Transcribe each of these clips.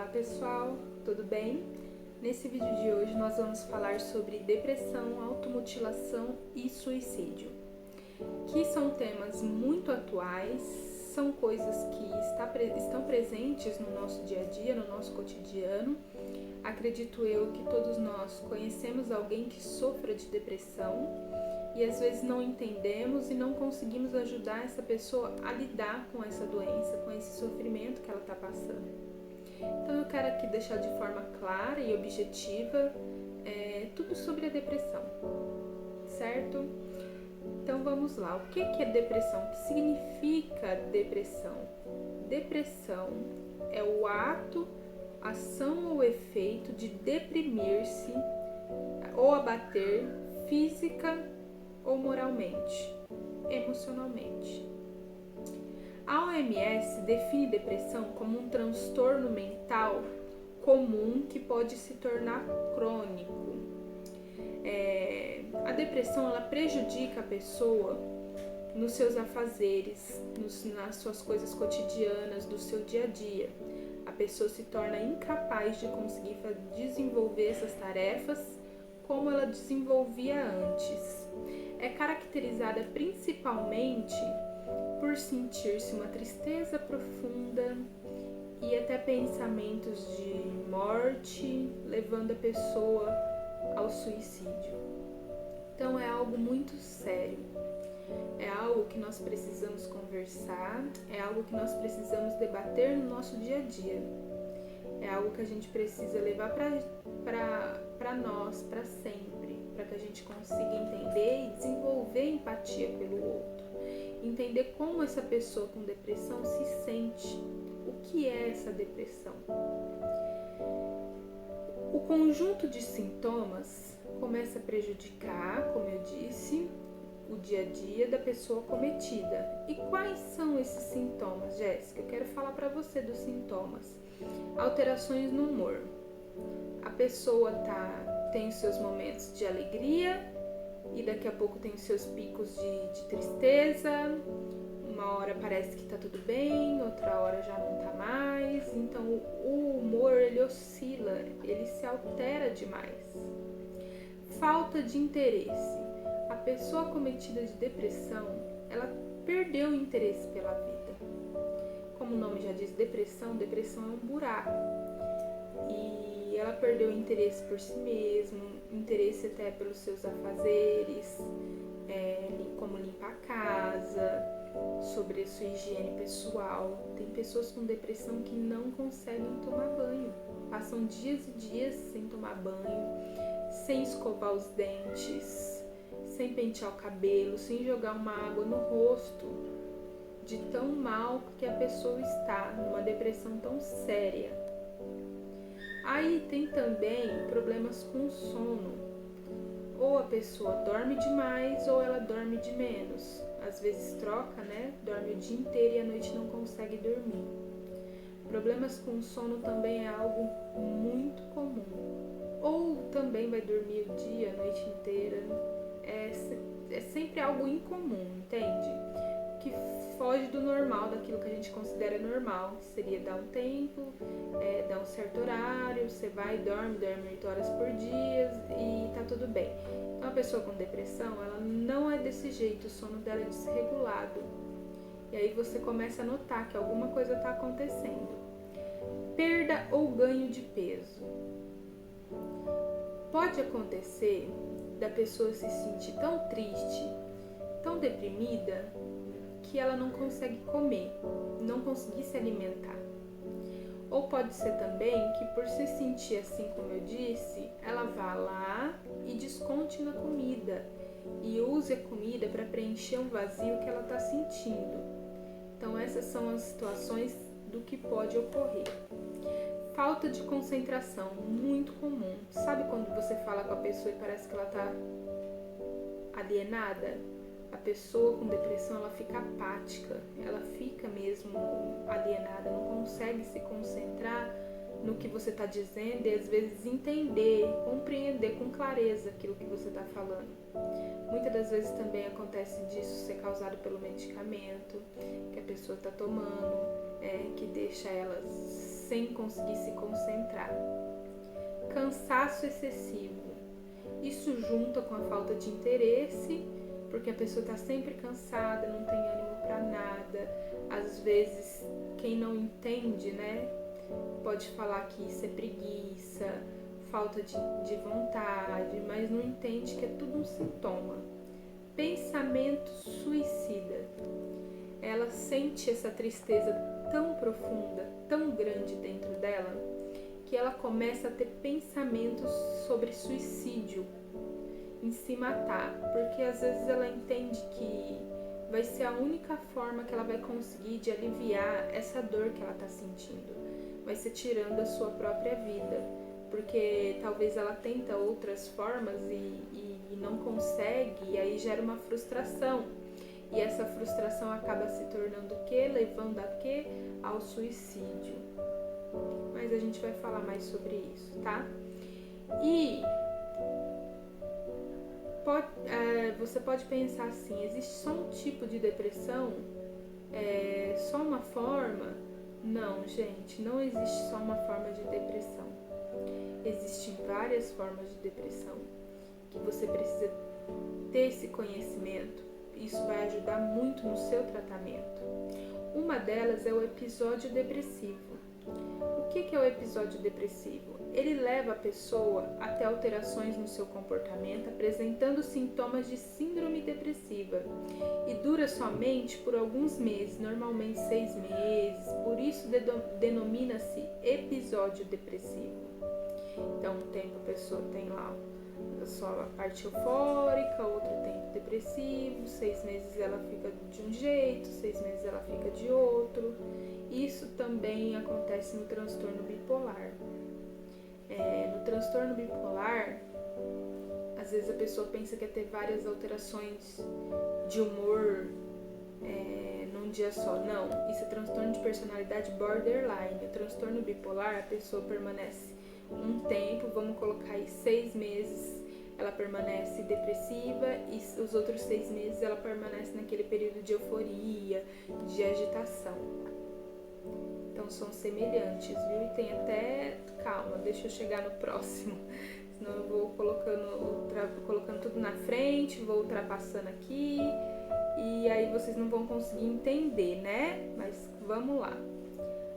Olá pessoal, tudo bem? Nesse vídeo de hoje nós vamos falar sobre depressão, automutilação e suicídio, que são temas muito atuais, são coisas que estão presentes no nosso dia a dia, no nosso cotidiano. Acredito eu que todos nós conhecemos alguém que sofra de depressão e às vezes não entendemos e não conseguimos ajudar essa pessoa a lidar com essa doença, com esse sofrimento que ela está passando. Então eu quero aqui deixar de forma clara e objetiva tudo sobre a depressão, certo? Então vamos lá, o que é depressão? O que significa depressão? Depressão é o ato, ação ou efeito de deprimir-se ou abater física ou moralmente, emocionalmente. A OMS define depressão como um transtorno mental comum que pode se tornar crônico. A depressão ela prejudica a pessoa nos seus afazeres, nas suas coisas cotidianas, do seu dia a dia. A pessoa se torna incapaz de conseguir desenvolver essas tarefas como ela desenvolvia antes. É caracterizada principalmente por sentir-se uma tristeza profunda e até pensamentos de morte, levando a pessoa ao suicídio. Então é algo muito sério, é algo que nós precisamos conversar, é algo que nós precisamos debater no nosso dia a dia, é algo que a gente precisa levar para nós, para sempre, para que a gente consiga entender e desenvolver empatia pelo outro. Entender como essa pessoa com depressão se sente, o que é essa depressão. O conjunto de sintomas começa a prejudicar, como eu disse, o dia a dia da pessoa cometida. E quais são esses sintomas, Jéssica? Eu quero falar para você dos sintomas. Alterações no humor. A pessoa tem os seus momentos de alegria e daqui a pouco tem os seus picos de tristeza, uma hora parece que tá tudo bem, outra hora já não tá mais, então o humor ele oscila, ele se altera demais. Falta de interesse. A pessoa acometida de depressão, ela perdeu o interesse pela vida. Como o nome já diz, depressão é um buraco. E ela perdeu o interesse por si mesma, interesse até pelos seus afazeres, como limpar a casa, sobre a sua higiene pessoal. Tem pessoas com depressão que não conseguem tomar banho, passam dias e dias sem tomar banho, sem escovar os dentes, sem pentear o cabelo, sem jogar uma água no rosto, de tão mal que a pessoa está, numa depressão tão séria. Aí tem também problemas com o sono. Ou a pessoa dorme demais ou ela dorme de menos. Às vezes troca, né? Dorme o dia inteiro e à noite não consegue dormir. Problemas com o sono também é algo muito comum. Ou também vai dormir o dia, a noite inteira. É sempre algo incomum, entende? Que foge do normal, daquilo que a gente considera normal, que seria dar um tempo, dar um certo horário, você vai e dorme 8 horas por dia e tá tudo bem. Então a pessoa com depressão, ela não é desse jeito, o sono dela é desregulado. E aí você começa a notar que alguma coisa tá acontecendo. Perda ou ganho de peso. Pode acontecer da pessoa se sentir tão triste, tão deprimida, que ela não consegue comer, não conseguir se alimentar. Ou pode ser também que por se sentir assim como eu disse, ela vá lá e desconte na comida e use a comida para preencher um vazio que ela está sentindo. Então essas são as situações do que pode ocorrer. Falta de concentração, muito comum. Sabe quando você fala com a pessoa e parece que ela está alienada? A pessoa com depressão, ela fica apática, ela fica mesmo alienada, não consegue se concentrar no que você está dizendo e às vezes entender, compreender com clareza aquilo que você está falando. Muitas das vezes também acontece disso ser causado pelo medicamento que a pessoa está tomando, que deixa ela sem conseguir se concentrar. Cansaço excessivo. Isso junta com a falta de interesse, porque a pessoa está sempre cansada, não tem ânimo para nada. Às vezes, quem não entende, né, pode falar que isso é preguiça, falta de vontade, mas não entende que é tudo um sintoma. Pensamento suicida. Ela sente essa tristeza tão profunda, tão grande dentro dela, que ela começa a ter pensamentos sobre suicídio, em se matar, porque às vezes ela entende que vai ser a única forma que ela vai conseguir de aliviar essa dor que ela está sentindo, vai ser tirando a sua própria vida, porque talvez ela tenta outras formas e não consegue, e aí gera uma frustração, e essa frustração acaba se tornando o quê? Levando a quê? Ao suicídio. Mas a gente vai falar mais sobre isso, tá? E você pode pensar assim, existe só um tipo de depressão? Só uma forma? Não, gente, não existe só uma forma de depressão. Existem várias formas de depressão que você precisa ter esse conhecimento. Isso vai ajudar muito no seu tratamento. Uma delas é o episódio depressivo. O que é o episódio depressivo? Ele leva a pessoa até alterações no seu comportamento, apresentando sintomas de síndrome depressiva, e dura somente por alguns meses, normalmente 6 meses, por isso denomina-se episódio depressivo. Então, um tempo a pessoa tem lá só a parte eufórica, outro tempo depressivo, 6 meses ela fica de um jeito, 6 meses ela fica de outro. Isso também acontece no transtorno bipolar. No transtorno bipolar, às vezes a pessoa pensa que é ter várias alterações de humor num dia só. Não, isso é transtorno de personalidade borderline. O transtorno bipolar, a pessoa permanece um tempo, vamos colocar aí 6 meses, ela permanece depressiva, e os outros 6 meses ela permanece naquele período de euforia, de agitação. Então são semelhantes, viu? E tem até... Calma, deixa eu chegar no próximo. Senão eu vou colocando tudo na frente, vou ultrapassando aqui, e aí vocês não vão conseguir entender, né? Mas vamos lá.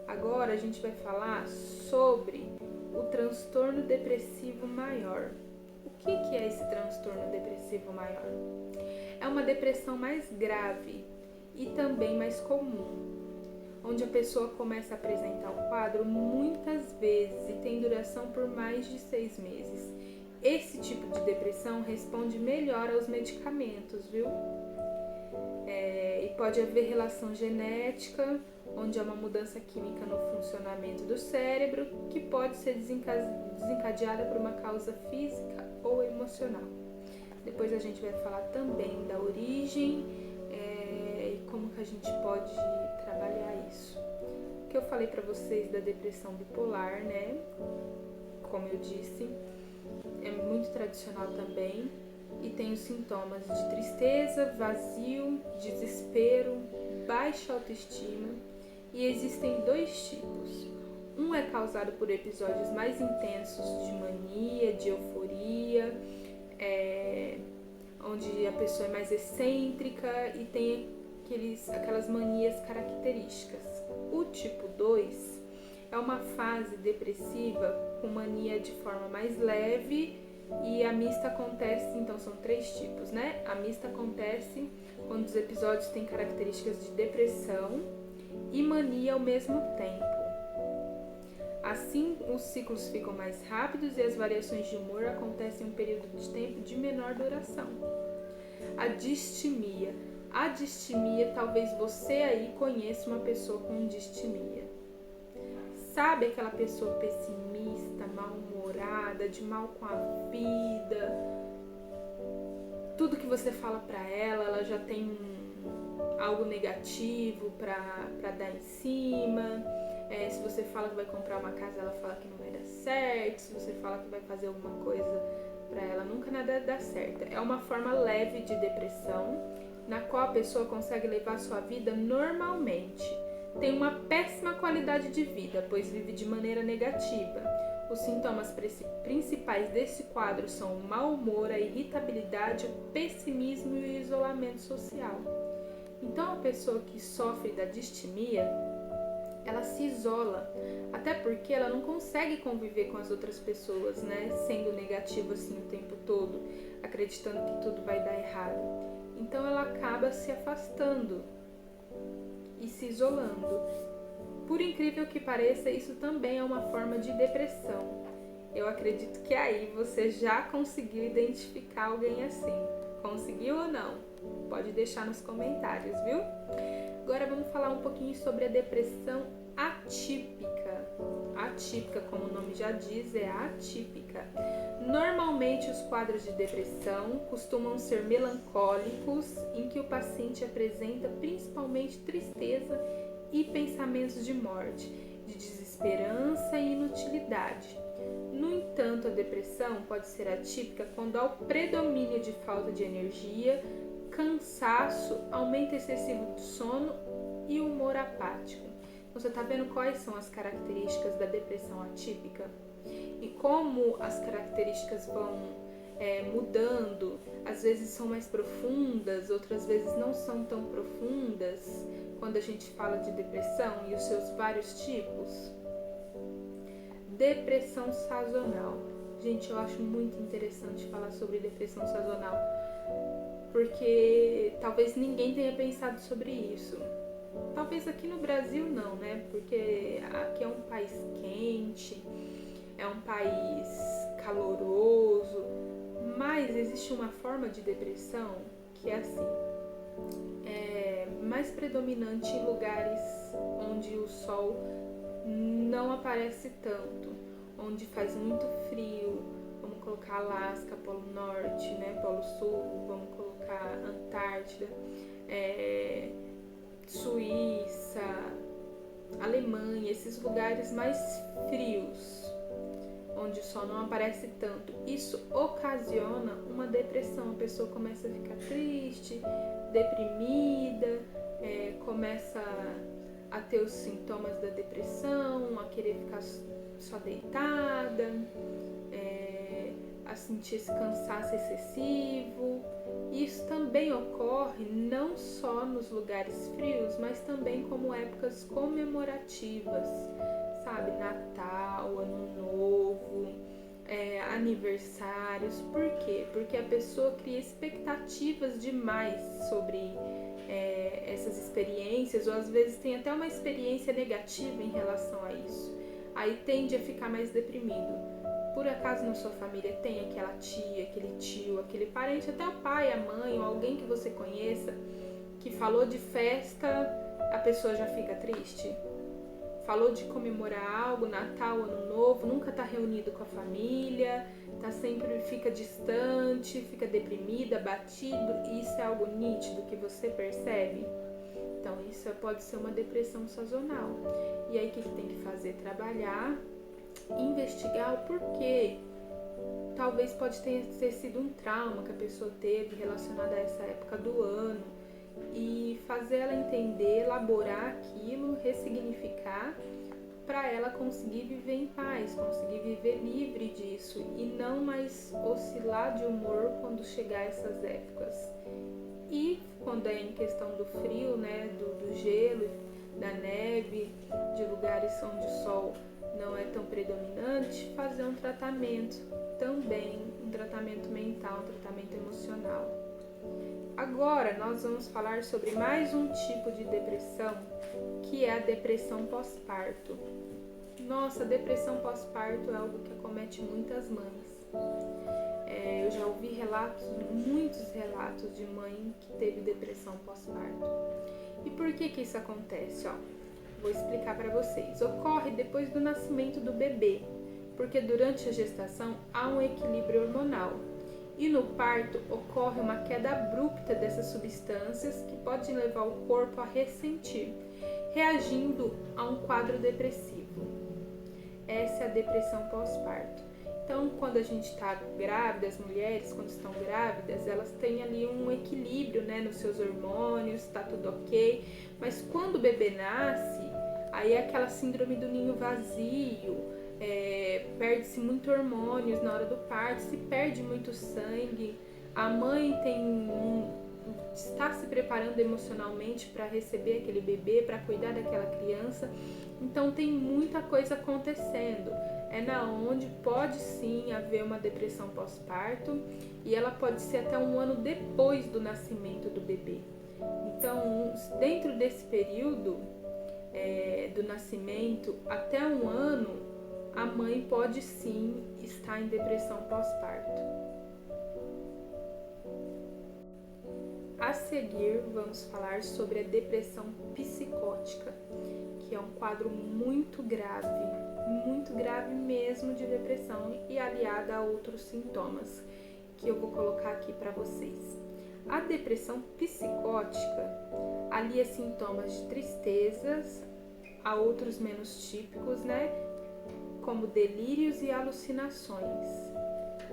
Agora a gente vai falar sobre o transtorno depressivo maior. O que é esse transtorno depressivo maior? É uma depressão mais grave e também mais comum, onde a pessoa começa a apresentar o quadro muitas vezes e tem duração por mais de 6 meses. Esse tipo de depressão responde melhor aos medicamentos, viu? E pode haver relação genética, onde há uma mudança química no funcionamento do cérebro, que pode ser desencadeada por uma causa física ou emocional. Depois a gente vai falar também da origem e como que a gente pode trabalhar isso. O que eu falei para vocês da depressão bipolar, né? Como eu disse, é muito tradicional também e tem os sintomas de tristeza, vazio, desespero, baixa autoestima, e existem 2 tipos. Um é causado por episódios mais intensos de mania, de euforia, onde a pessoa é mais excêntrica e tem aquelas manias características. O tipo 2 é uma fase depressiva com mania de forma mais leve, e a mista acontece, então são 3 tipos, né? A mista acontece quando os episódios têm características de depressão e mania ao mesmo tempo. Assim, os ciclos ficam mais rápidos e as variações de humor acontecem em um período de tempo de menor duração. A distimia. A distimia, talvez você aí conheça uma pessoa com distimia. Sabe aquela pessoa pessimista, mal-humorada, de mal com a vida? Tudo que você fala pra ela já tem algo negativo pra dar em cima. Se você fala que vai comprar uma casa, ela fala que não vai dar certo. Se você fala que vai fazer alguma coisa pra ela, nunca nada dá certo. É uma forma leve de depressão, na qual a pessoa consegue levar sua vida normalmente, tem uma péssima qualidade de vida, pois vive de maneira negativa. Os sintomas principais desse quadro são o mau humor, a irritabilidade, o pessimismo e o isolamento social. Então, a pessoa que sofre da distimia, ela se isola, até porque ela não consegue conviver com as outras pessoas, né? Sendo negativa assim o tempo todo, acreditando que tudo vai dar errado. Então, ela acaba se afastando e se isolando. Por incrível que pareça, isso também é uma forma de depressão. Eu acredito que aí você já conseguiu identificar alguém assim. Conseguiu ou não? Pode deixar nos comentários, viu? Agora vamos falar um pouquinho sobre a depressão atípica. Atípica, como o nome já diz, é atípica. Normalmente os quadros de depressão costumam ser melancólicos, em que o paciente apresenta principalmente tristeza e pensamentos de morte, de desesperança e inutilidade. No entanto, a depressão pode ser atípica quando há o predomínio de falta de energia, cansaço, aumento excessivo do sono e humor apático. Você está vendo quais são as características da depressão atípica? E como as características vão mudando, às vezes são mais profundas, outras vezes não são tão profundas, quando a gente fala de depressão e os seus vários tipos. Depressão sazonal. Gente, eu acho muito interessante falar sobre depressão sazonal, porque talvez ninguém tenha pensado sobre isso. Talvez aqui no Brasil não, né? Porque aqui é um país quente, é um país caloroso, mas existe uma forma de depressão que é assim, mais predominante em lugares onde o sol não aparece tanto, onde faz muito frio. Vamos colocar Alasca, Polo Norte, né? Polo Sul, vamos colocar Antártida, Suíça, Alemanha, esses lugares mais frios, onde o sol não aparece tanto. Isso ocasiona uma depressão, a pessoa começa a ficar triste, deprimida, começa a ter os sintomas da depressão, a querer ficar só deitada, a sentir esse cansaço excessivo. Isso também ocorre não só nos lugares frios, mas também como épocas comemorativas, sabe? Natal, Ano Novo, aniversários. Por quê? Porque a pessoa cria expectativas demais sobre essas experiências, ou às vezes tem até uma experiência negativa em relação a isso. Aí tende a ficar mais deprimido. Por acaso na sua família tem aquela tia, aquele tio, aquele parente, até o pai, a mãe, ou alguém que você conheça, que falou de festa, a pessoa já fica triste? Falou de comemorar algo, Natal, Ano Novo, nunca tá reunido com a família, fica distante, fica deprimida, abatido, e isso é algo nítido que você percebe? Então isso pode ser uma depressão sazonal. E aí o que tem que fazer? Trabalhar, investigar o porquê. Talvez pode ter sido um trauma que a pessoa teve relacionado a essa época do ano, e fazer ela entender, elaborar aquilo, ressignificar, para ela conseguir viver em paz, conseguir viver livre disso e não mais oscilar de humor quando chegar essas épocas. E quando é em questão do frio, né, do gelo, da neve, de lugares onde o sol não é tão predominante, fazer um tratamento também, um tratamento mental, um tratamento emocional. Agora nós vamos falar sobre mais um tipo de depressão, que é a depressão pós-parto. Nossa, a depressão pós-parto é algo que acomete muitas mães. Eu já ouvi muitos relatos de mãe que teve depressão pós-parto. E por que isso acontece? Vou explicar para vocês. Ocorre depois do nascimento do bebê, porque durante a gestação há um equilíbrio hormonal. E no parto ocorre uma queda abrupta dessas substâncias que pode levar o corpo a ressentir, reagindo a um quadro depressivo. Essa é a depressão pós-parto. Então, quando a gente está grávida, as mulheres, quando estão grávidas, elas têm ali um equilíbrio, né, nos seus hormônios, está tudo ok. Mas quando o bebê nasce, Aí é aquela síndrome do ninho vazio, perde-se muito hormônios na hora do parto, se perde muito sangue, a mãe está se preparando emocionalmente para receber aquele bebê, para cuidar daquela criança, então tem muita coisa acontecendo. É na onde pode sim haver uma depressão pós-parto e ela pode ser até 1 ano depois do nascimento do bebê. Então, dentro desse período do nascimento até 1 ano, a mãe pode sim estar em depressão pós-parto. A seguir, vamos falar sobre a depressão psicótica, que é um quadro muito grave mesmo de depressão e aliada a outros sintomas que eu vou colocar aqui para vocês. A depressão psicótica alia sintomas de tristezas a outros menos típicos, né? Como delírios e alucinações.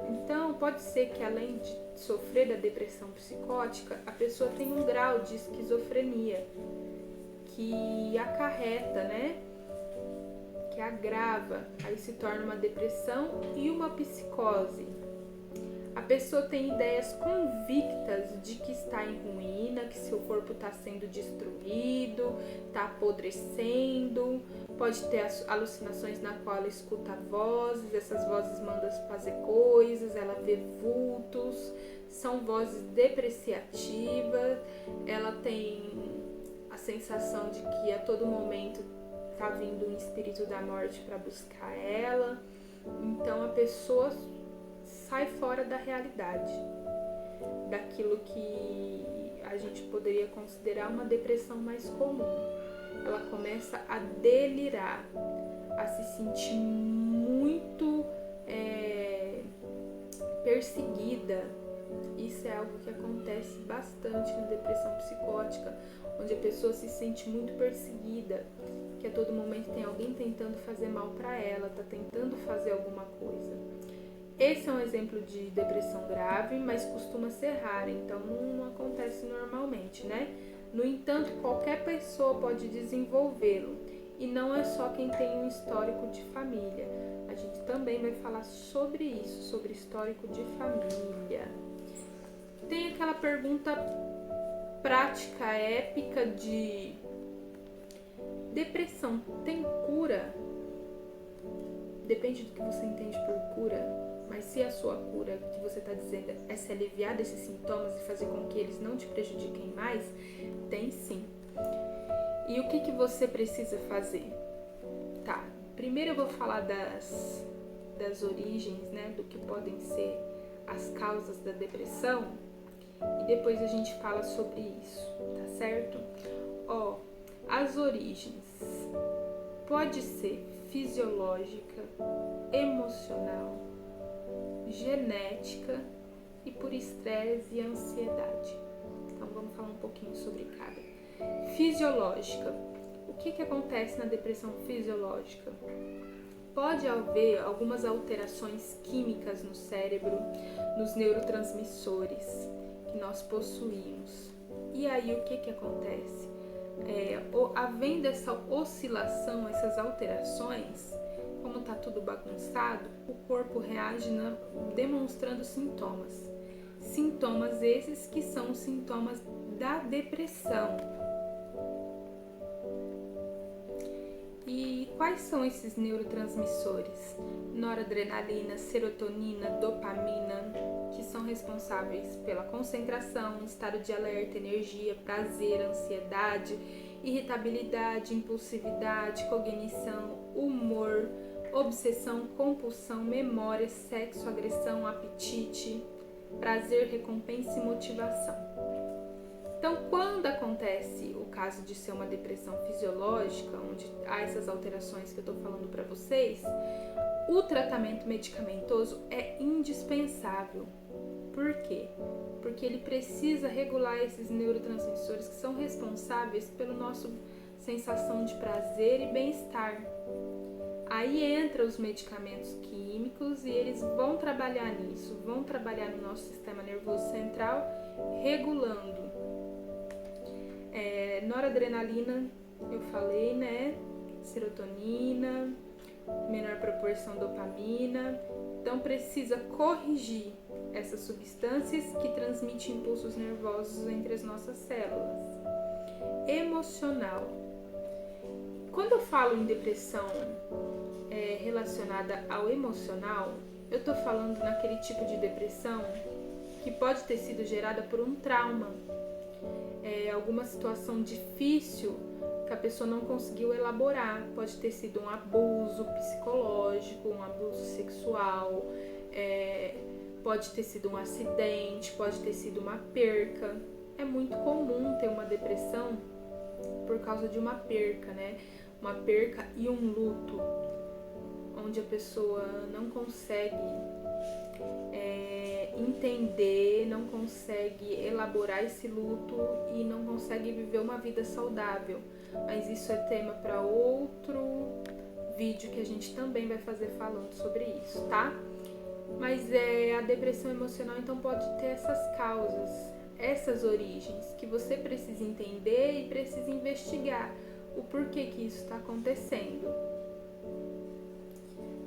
Então, pode ser que além de sofrer da depressão psicótica, a pessoa tenha um grau de esquizofrenia que acarreta, né? Que agrava, aí se torna uma depressão e uma psicose. A pessoa tem ideias convictas de que está em ruína, que seu corpo está sendo destruído, está apodrecendo, pode ter alucinações na qual ela escuta vozes, essas vozes mandam fazer coisas, ela vê vultos, são vozes depreciativas, ela tem a sensação de que a todo momento está vindo um espírito da morte para buscar ela, então a pessoa sai fora da realidade, daquilo que a gente poderia considerar uma depressão mais comum. Ela começa a delirar, a se sentir muito perseguida. Isso é algo que acontece bastante na depressão psicótica, onde a pessoa se sente muito perseguida, que a todo momento tem alguém tentando fazer mal para ela, tá tentando fazer alguma coisa. Esse é um exemplo de depressão grave, mas costuma ser rara, então não acontece normalmente, né? No entanto, qualquer pessoa pode desenvolvê-lo, e não é só quem tem um histórico de família. A gente também vai falar sobre isso, sobre histórico de família. Tem aquela pergunta prática, épica de: depressão tem cura? Depende do que você entende por cura. Mas se a sua cura, que você está dizendo, é se aliviar desses sintomas e fazer com que eles não te prejudiquem mais, tem sim. E o que você precisa fazer? Tá, primeiro eu vou falar das origens, né, do que podem ser as causas da depressão, e depois a gente fala sobre isso, tá certo? As origens pode ser fisiológica, emocional, genética e por estresse e ansiedade. Então vamos falar um pouquinho sobre cada. Fisiológica. O que acontece na depressão fisiológica? Pode haver algumas alterações químicas no cérebro, nos neurotransmissores que nós possuímos. E aí o que acontece? Havendo essa oscilação, essas alterações, como está tudo bagunçado, o corpo reage demonstrando sintomas. Sintomas esses que são os sintomas da depressão. E quais são esses neurotransmissores? Noradrenalina, serotonina, dopamina, que são responsáveis pela concentração, estado de alerta, energia, prazer, ansiedade, irritabilidade, impulsividade, cognição, humor, obsessão, compulsão, memória, sexo, agressão, apetite, prazer, recompensa e motivação. Então, quando acontece o caso de ser uma depressão fisiológica, onde há essas alterações que eu estou falando para vocês, o tratamento medicamentoso é indispensável. Por quê? Porque ele precisa regular esses neurotransmissores que são responsáveis pela nossa sensação de prazer e bem-estar. Aí entra os medicamentos químicos e eles vão trabalhar nisso, vão trabalhar no nosso sistema nervoso central, regulando. Noradrenalina, eu falei, né? serotonina, menor proporção dopamina. Então precisa corrigir essas substâncias que transmitem impulsos nervosos entre as nossas células. Emocional. Quando eu falo em depressão relacionada ao emocional, eu estou falando naquele tipo de depressão que pode ter sido gerada por um trauma, alguma situação difícil que a pessoa não conseguiu elaborar. Pode ter sido um abuso psicológico, um abuso sexual, pode ter sido um acidente, pode ter sido uma perca. É muito comum ter uma depressão por causa de uma perca, né? Uma perca e um luto, onde a pessoa não consegue entender, não consegue elaborar esse luto e não consegue viver uma vida saudável. Mas isso é tema para outro vídeo que a gente também vai fazer falando sobre isso, tá? Mas a depressão emocional então pode ter essas causas, essas origens que você precisa entender e precisa investigar o porquê que isso está acontecendo.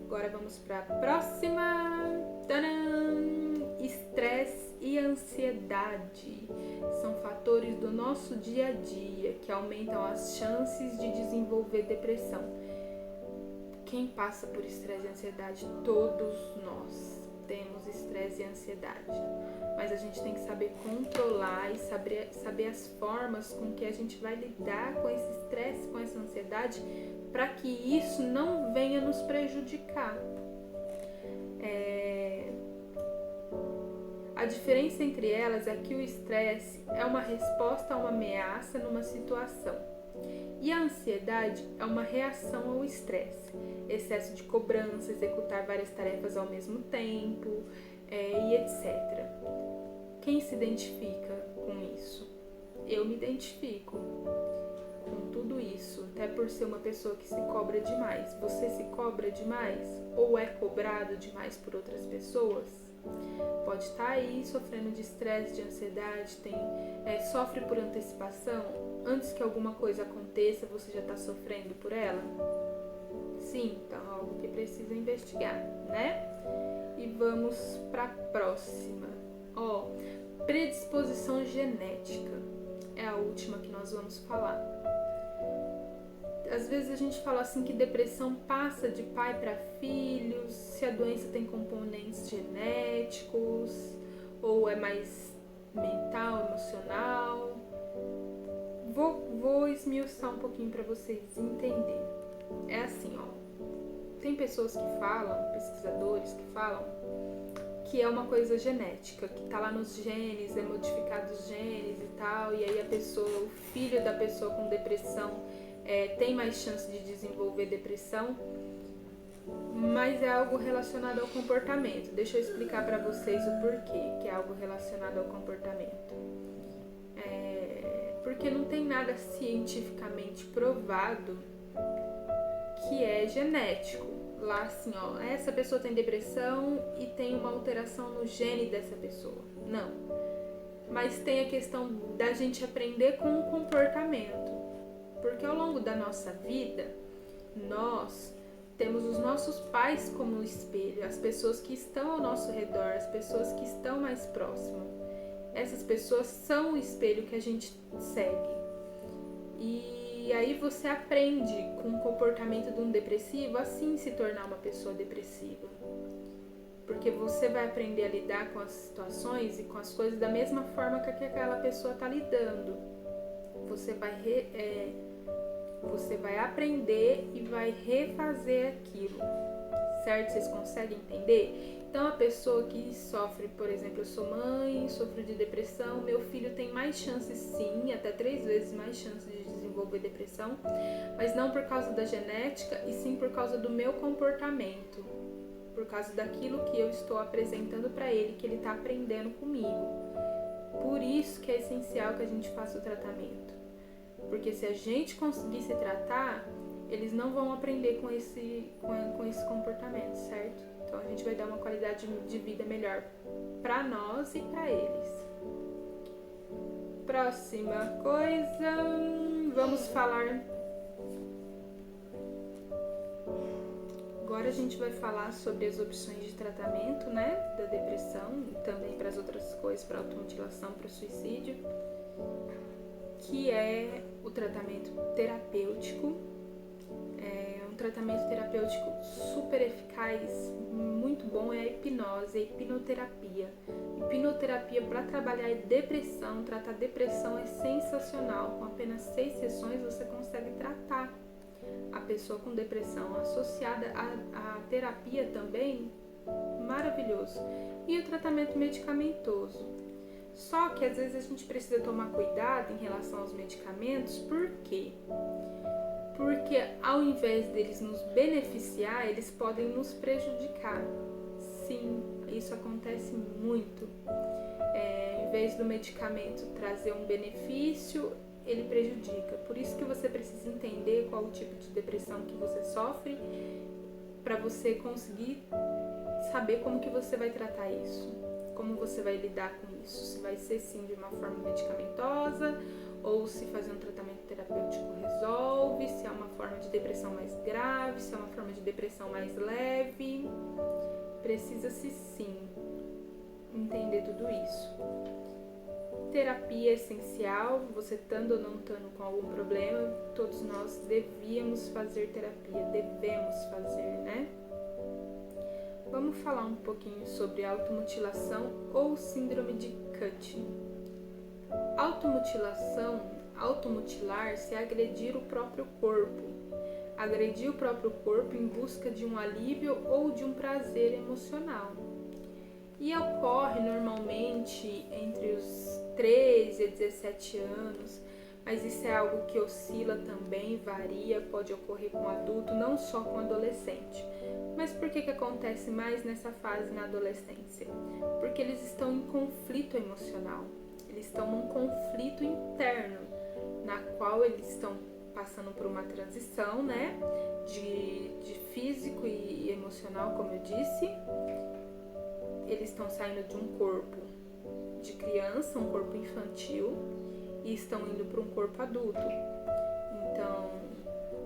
Agora vamos para a próxima. Tadam! Estresse e ansiedade são fatores do nosso dia a dia que aumentam as chances de desenvolver depressão. Quem passa por estresse e ansiedade? Todos nós temos estresse e ansiedade. Mas a gente tem que saber controlar e saber as formas com que a gente vai lidar com esse estresse, com essa ansiedade, para que isso não venha nos prejudicar. A diferença entre elas é que o estresse é uma resposta a uma ameaça numa situação e a ansiedade é uma reação ao estresse, excesso de cobrança, executar várias tarefas ao mesmo tempo e etc. Quem se identifica com isso? Eu me identifico com tudo isso, até por ser uma pessoa que se cobra demais. Você se cobra demais ou é cobrado demais por outras pessoas? Pode estar aí sofrendo de estresse, de ansiedade, sofre por antecipação. Antes que alguma coisa aconteça, você já está sofrendo por ela? Sim, então é algo que precisa investigar, né? E vamos para a próxima. Predisposição genética é a última que nós vamos falar. Às vezes a gente fala assim que depressão passa de pai para filhos, se a doença tem componentes genéticos ou é mais mental, emocional. Vou esmiuçar um pouquinho para vocês entenderem. É assim, tem pessoas que falam, pesquisadores que falam que é uma coisa genética, que tá lá nos genes, é modificado os genes e tal, e aí o filho da pessoa com depressão tem mais chance de desenvolver depressão, mas é algo relacionado ao comportamento. Deixa eu explicar para vocês o porquê que é algo relacionado ao comportamento. Porque não tem nada cientificamente provado que é genético. Lá assim, essa pessoa tem depressão e tem uma alteração no gene dessa pessoa. Não. Mas tem a questão da gente aprender com o comportamento. Porque ao longo da nossa vida, nós temos os nossos pais como espelho, as pessoas que estão ao nosso redor, as pessoas que estão mais próximas. Essas pessoas são o espelho que a gente segue. E aí você aprende com o comportamento de um depressivo assim se tornar uma pessoa depressiva. Porque você vai aprender a lidar com as situações e com as coisas da mesma forma que aquela pessoa está lidando. Você vai aprender e vai refazer aquilo, certo? Vocês conseguem entender? Então a pessoa que sofre, por exemplo, eu sou mãe, sofro de depressão, meu filho tem mais chances sim, até 3 vezes mais chances de desenvolver depressão, mas não por causa da genética e sim por causa do meu comportamento, por causa daquilo que eu estou apresentando para ele, que ele está aprendendo comigo. Por isso que é essencial que a gente faça o tratamento. Porque se a gente conseguir se tratar, eles não vão aprender com esse comportamento, certo? Então a gente vai dar uma qualidade de vida melhor para nós e para eles. Próxima coisa, vamos falar Agora a gente vai falar sobre as opções de tratamento, né, da depressão e também para as outras coisas, para automutilação, para o suicídio, que é o tratamento terapêutico. É um tratamento terapêutico super eficaz, muito bom, é a hipnose, a hipnoterapia. Hipnoterapia para trabalhar depressão, tratar depressão é sensacional. Com apenas 6 sessões você consegue tratar a pessoa com depressão. Associada à terapia também, maravilhoso. E o tratamento medicamentoso. Só que às vezes a gente precisa tomar cuidado em relação aos medicamentos, por quê? Porque ao invés deles nos beneficiar, eles podem nos prejudicar. Sim, isso acontece muito. Em vez do medicamento trazer um benefício, ele prejudica. Por isso que você precisa entender qual o tipo de depressão que você sofre, para você conseguir saber como que você vai tratar isso, como você vai lidar com isso. Se vai ser sim de uma forma medicamentosa, ou se fazer um tratamento terapêutico resolve, se é uma forma de depressão mais grave, se é uma forma de depressão mais leve. Precisa-se sim entender tudo isso. Terapia é essencial, você estando ou não estando com algum problema, todos nós devíamos fazer terapia, devemos fazer, né? Vamos falar um pouquinho sobre automutilação ou síndrome de Cushing. Automutilar-se é agredir o próprio corpo. Agredir o próprio corpo em busca de um alívio ou de um prazer emocional. E ocorre normalmente entre os 13 a 17 anos, mas isso é algo que oscila também, varia, pode ocorrer com adulto, não só com adolescente. Mas por que acontece mais nessa fase na adolescência? Porque eles estão em conflito emocional, eles estão num conflito interno, na qual eles estão passando por uma transição, né, de físico e emocional, como eu disse. Eles estão saindo de um corpo de criança, um corpo infantil, e estão indo para um corpo adulto. Então,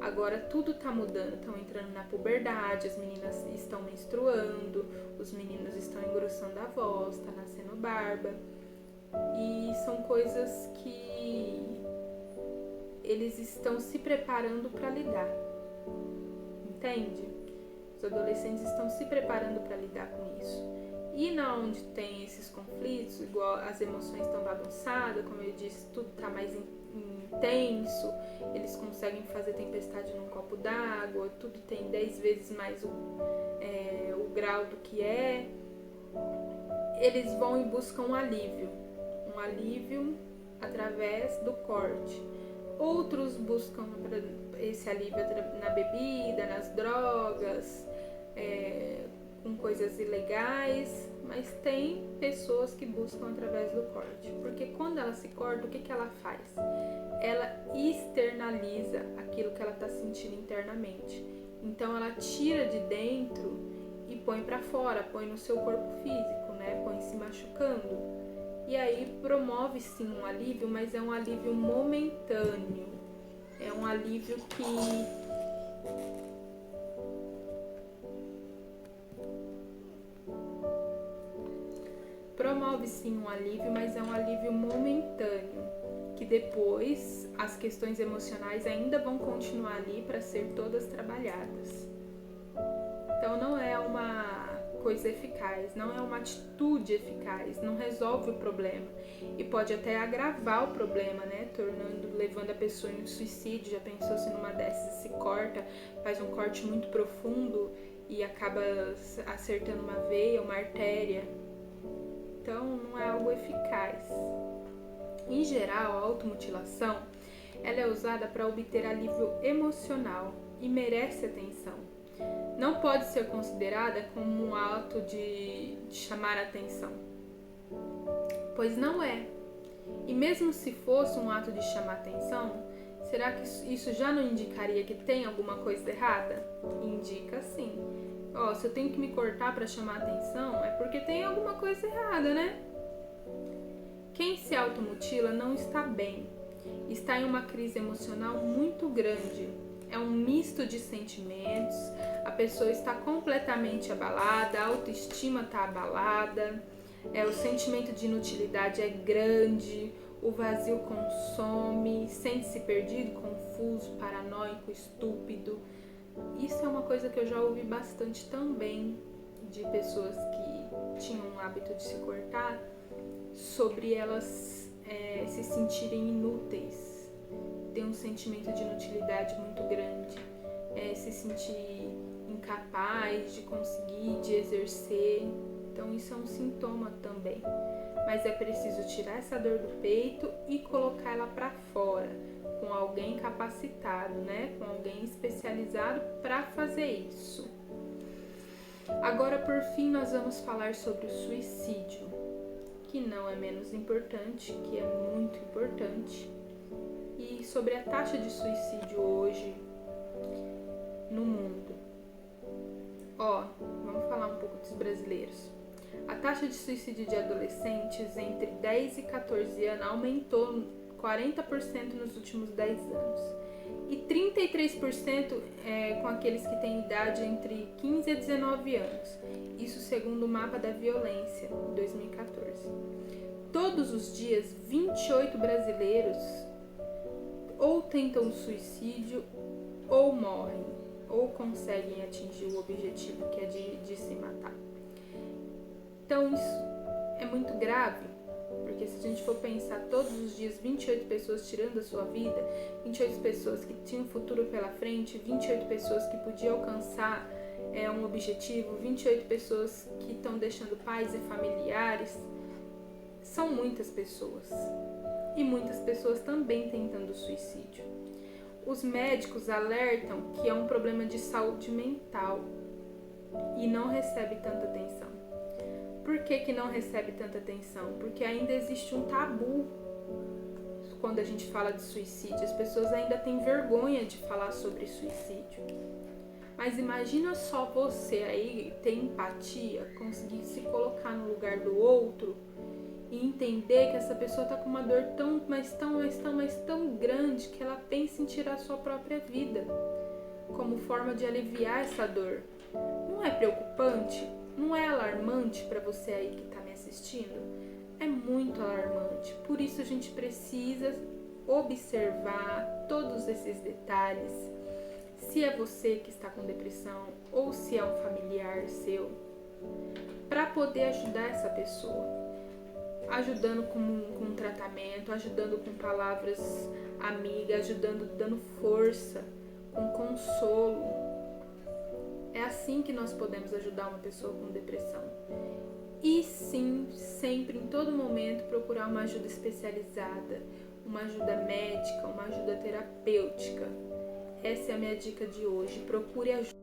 agora tudo está mudando, estão entrando na puberdade, as meninas estão menstruando, os meninos estão engrossando a voz, está nascendo barba. E são coisas que eles estão se preparando para lidar, entende? Os adolescentes estão se preparando para lidar com isso. E na onde tem esses conflitos, igual as emoções estão bagunçadas, como eu disse, tudo está mais intenso, eles conseguem fazer tempestade num copo d'água, tudo tem 10 vezes mais o grau do que é. Eles vão e buscam um alívio através do corte. Outros buscam esse alívio na bebida, nas drogas, com coisas ilegais, mas tem pessoas que buscam através do corte, porque quando ela se corta, o que ela faz? Ela externaliza aquilo que ela está sentindo internamente, então ela tira de dentro e põe para fora, põe no seu corpo físico, né? Põe se machucando, e aí promove sim um alívio, mas é um alívio momentâneo, é um alívio que promove sim um alívio, mas é um alívio momentâneo, que depois as questões emocionais ainda vão continuar ali para ser todas trabalhadas. Então não é uma coisa eficaz, não é uma atitude eficaz, não resolve o problema e pode até agravar o problema, né? Levando a pessoa em um suicídio. Já pensou se numa dessas se corta, faz um corte muito profundo e acaba acertando uma veia, uma artéria? Então não é algo eficaz. Em geral, a automutilação ela é usada para obter alívio emocional e merece atenção. Não pode ser considerada como um ato de chamar atenção, pois não é. E mesmo se fosse um ato de chamar atenção, será que isso já não indicaria que tem alguma coisa errada? Indica sim. Se eu tenho que me cortar para chamar atenção, é porque tem alguma coisa errada, né? Quem se automutila não está bem, está em uma crise emocional muito grande. É um misto de sentimentos, A pessoa está completamente abalada, a autoestima está abalada, o sentimento de inutilidade é grande, o vazio consome, sente-se perdido, confuso, paranoico, estúpido. Isso é uma coisa que eu já ouvi bastante também de pessoas que tinham o hábito de se cortar, sobre elas se sentirem inúteis, ter um sentimento de inutilidade muito grande, se sentir incapaz de conseguir, de exercer. Então isso é um sintoma também, mas é preciso tirar essa dor do peito e colocar ela para fora, com alguém capacitado, né? Com alguém especializado para fazer isso. Agora, por fim, nós vamos falar sobre o suicídio, que não é menos importante, que é muito importante, e sobre a taxa de suicídio hoje no mundo. Vamos falar um pouco dos brasileiros. A taxa de suicídio de adolescentes entre 10 e 14 anos aumentou 40% nos últimos 10 anos. E 33% com aqueles que têm idade entre 15 e 19 anos. Isso segundo o Mapa da Violência, 2014. Todos os dias, 28 brasileiros ou tentam suicídio ou morrem, ou conseguem atingir o objetivo, que é de se matar. Então isso é muito grave, porque se a gente for pensar todos os dias 28 pessoas tirando a sua vida, 28 pessoas que tinham futuro pela frente, 28 pessoas que podiam alcançar um objetivo, 28 pessoas que estão deixando pais e familiares, são muitas pessoas. E muitas pessoas também tentando suicídio. Os médicos alertam que é um problema de saúde mental e não recebe tanta atenção. Por que não recebe tanta atenção? Porque ainda existe um tabu quando a gente fala de suicídio. As pessoas ainda têm vergonha de falar sobre suicídio. Mas imagina só você aí ter empatia, conseguir se colocar no lugar do outro e entender que essa pessoa está com uma dor tão grande que ela pensa em tirar a sua própria vida como forma de aliviar essa dor. Não é preocupante? Não é alarmante para você aí que está me assistindo? É muito alarmante. Por isso a gente precisa observar todos esses detalhes. Se é você que está com depressão ou se é um familiar seu, para poder ajudar essa pessoa. Ajudando com tratamento, ajudando com palavras amigas, ajudando, dando força, com consolo. É assim que nós podemos ajudar uma pessoa com depressão. E sim, sempre, em todo momento, procurar uma ajuda especializada, uma ajuda médica, uma ajuda terapêutica. Essa é a minha dica de hoje. Procure ajuda.